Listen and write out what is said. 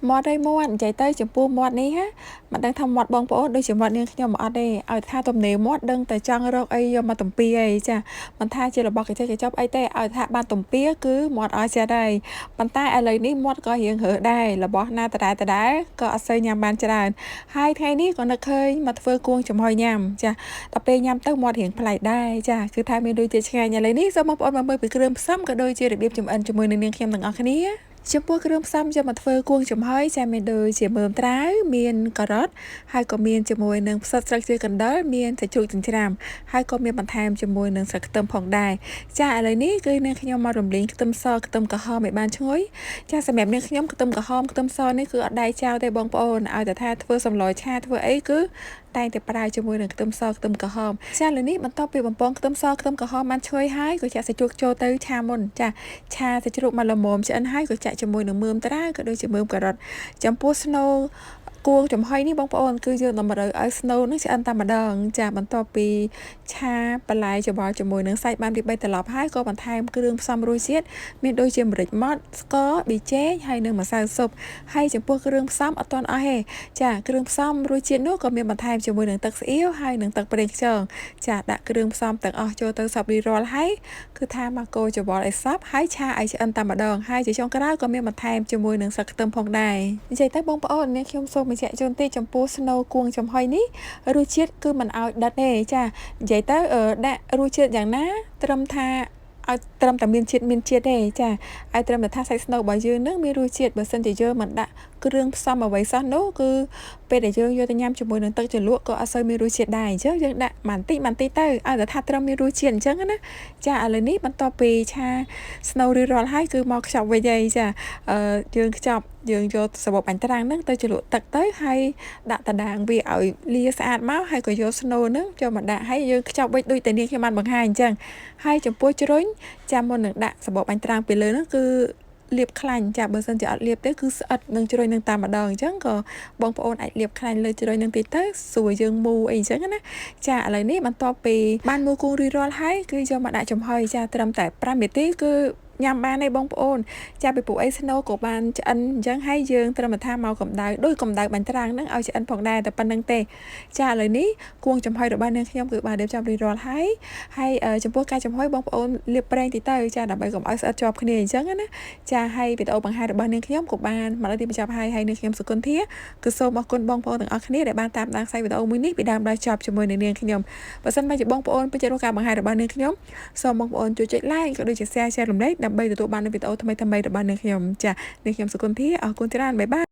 មាត់ឯមាត់និយាយទៅចំពោះមាត់នេះណាមិនដឹងថាមាត់បងប្អូនដូចជាមាត់នាងខ្ញុំអត់ទេឲ្យថាទំនេរមាត់ដឹងតែចង់រកអីយកមកទំពាអីចាមិនថាជារបស់កញ្ចក់កញ្ចប់អីទេឲ្យថាបានទំពាគឺមាត់អស់ចិត្តហើយប៉ុន្តែឥឡូវនេះមាត់ក៏រៀងរើសដែររបស់ណាដដែលក៏អត់សូវញ៉ាំបានច្រើនហើយថ្ងៃនេះក៏នឹកឃើញមកធ្វើគួងចំហុយញ៉ាំចាដល់ពេលញ៉ាំទៅមាត់រៀងប្លែកដែរចាគឺថាមានដូចជាឆ្ងាញ់ឥឡូវនេះសូមបងប្អូនមកមើលពីគ្រឿងផ្សំក៏ដូចជារបៀបចម្អិនជាមួយនឹងនាងខ្ញុំទាំងអស់គ្នាចំពោះគ្រឿងផ្សំយកមកធ្វើគួងចំហុយចាមានដូចជាមើមត្រាវមានការ៉ុតហើយក៏មានជាមួយនឹងផ្សិតស្លឹកជ្រៃកណ្ដុរមានសាច់ជ្រូកចិញ្ច្រាំហើយក៏មានបន្ថែមជាមួយនឹងស្លឹកខ្ទឹមផងដែរចាឥឡូវនេះគឺនាងខ្ញុំមករំលីងខ្ទឹមសខ្ទឹមក្រហមឲ្យបានឈ្ងុយចាសម្រាប់នាងខ្ញុំខ្ទឹមក្រហមខ្ទឹមសនេះគឺអត់ដែរចោលទេបងប្អូនឲ្យតែថាធ្វើសម្លឆាធ្វើអីគឺតែងតែប្រើជាមួយនឹងខ្ទឹមសខ្ទឹមក្រហមចាឥឡូវនេះបន្ទាប់ពីបំពងខ្ទឹមសខ្ទឹមក្រហមបានឈ្ងុយហើយក៏ចាក់សាច់ជ្រូកចូលទៅឆាមុនចាឆាសាច់ជ្រូកមកល្មមឆ្អិនហើយក៏ចាក់ជាមួយនឹងមើមត្រាវក៏ដូចជាមើមការ៉ុតចំពោះស្នូលគួងចំហុយនេះបងប្អូនគឺយើងតម្រូវឲ្យស្នូលនឹងឆ្អិនតែម្ដងចាបន្ទាប់ពីឆាបន្លែច្បល់ជាមួយនឹងសាច់បានពី3ត្រឡប់ហើយក៏បន្ថែមគ្រឿងផ្សំរសជាតិមានដូចជាម្រេចម៉ដ្ឋស្ករប៊ីចេងហើយនិងម្សៅស៊ុបហើយចំពោះគ្រឿងផ្សំអត់ទាន់អស់ទេចាគ្រឿងផ្សំរសជាតិនោះក៏មានបន្ថែមជាមួយនឹងទឹកស្អៀវហើយនិងទឹកប្រេងខ្យងចាដាក់គ្រឿងផ្សំទាំងអស់ចូលទៅសព្វរៀបរាល់ហើយគឺថាមកកូរច្បល់ឲ្យសព្វហើយឆាឲ្យឆ្អិនតែម្ដងហើយជាចុងក្រោយក៏មានបន្ថែមជាមួយនឹងស្លឹកខ្ទឹមផងដែរនិយាយទៅបងប្អូននាងខ្ញុំសូមបញ្ជាក់ជូនតិចចំពោះស្នូលគួងចំហុយនេះរសជាតិគឺមិនឲ្យដិតទេចានិយាយទៅដាក់រសជាតិយ៉ាងណាត្រឹមថាឲ្យត្រឹមតែមានជាតិទេចាឲ្យត្រឹមតែថាសាច់ស្នូលរបស់យើងនឹងមានរសជាតិបើសិនជាយើងមិនដាក់គ្រឿងផ្សំអ្វីសោះនោះគឺពេលដែលយើងយកទៅញ៉ាំជាមួយនឹងទឹកជ្រលក់ក៏អត់សូវមានរសជាតិដែរអញ្ចឹងយើងដាក់បន្តិចទៅឲ្យតែថាត្រឹមមានរសជាតិអញ្ចឹងណាចាឥឡូវនេះបន្ទាប់ពីឆាស្នូលរៀបរាល់ហើយគឺមកខ្ចប់វិញហើយចាយើងខ្ចប់យើងយកសបកបាញ់ត្រាំងហ្នឹងទៅជ្រលក់ទឹកទៅហើយដាក់តាដាងវាឲ្យលាស្អាតមកហើយក៏យកស្នូលហ្នឹងចូលមកដាក់ហើយយើងខ្ចប់វិញដូចតែនាងខ្ញុំបានបង្ហាញអញ្ចឹងហើយចំពោះជ្រុញចាំមុននឹងដាក់សបកបាញ់ត្រាំងពីលើហ្នឹងគឺលាបខ្លាញ់ចាបើសិនជាអត់លាបទេគឺស្អិតនឹងជ្រុញនឹងតែម្ដងអញ្ចឹងក៏បងប្អូនអាចលាបខ្លាញ់លើជ្រុញនឹងតិចទៅស្រួលយើងមូអីអញ្ចឹងណាចាឥឡូវនេះបន្ទាប់ពីបានមូគូរីរាល់ហើយគឺយកមកដាក់ចំហុយចាត្រឹមតែ5នាទីគឺញ៉ាំបានទេបងប្អូនចាពីព្រោះអីស្នូក៏បានឆ្អិនអញ្ចឹងហើយយើងត្រឹមតែថាមកកម្ដៅដូចកម្ដៅបាញ់ត្រាំងហ្នឹងឲ្យឆ្អិនផងដែរតែប៉ុណ្្នឹងទេចាឥឡូវនេះគួងចំហុយរបស់នាងខ្ញុំគឺបានរៀបចំរួចរាល់ហើយចំពោះការចំហុយបងប្អូនលាបប្រេងតិចទៅចាដើម្បីកុំឲ្យស្អិតជាប់គ្នាអញ្ចឹងណាចាហើយវីដេអូបង្ហាញរបស់នាងខ្ញុំក៏បានមកដល់ទីបញ្ចប់ហើយនាងខ្ញុំសុគន្ធាគឺសូមអរគុណបងប្អូនទាំងអស់គ្នាដែលបានតាមដានខ្សែវីដេអូមួយនេះពីដើមដល់ចប់ជាមួយនឹងនាងខ្ញុំបើសិនមកជាបងប្អូនពេញចិត្តក្នុងការបង្ហាញរបស់នាងខ្ញុំសូមបងប្អូនជួយចុច like ក៏ដូចជា share រំលែកដើម្បីទទួលបាននូវវីដេអូថ្មីៗរបស់នាងខ្ញុំចានាងខ្ញុំសុគន្ធាអរគុណច្រើនបាយបាយ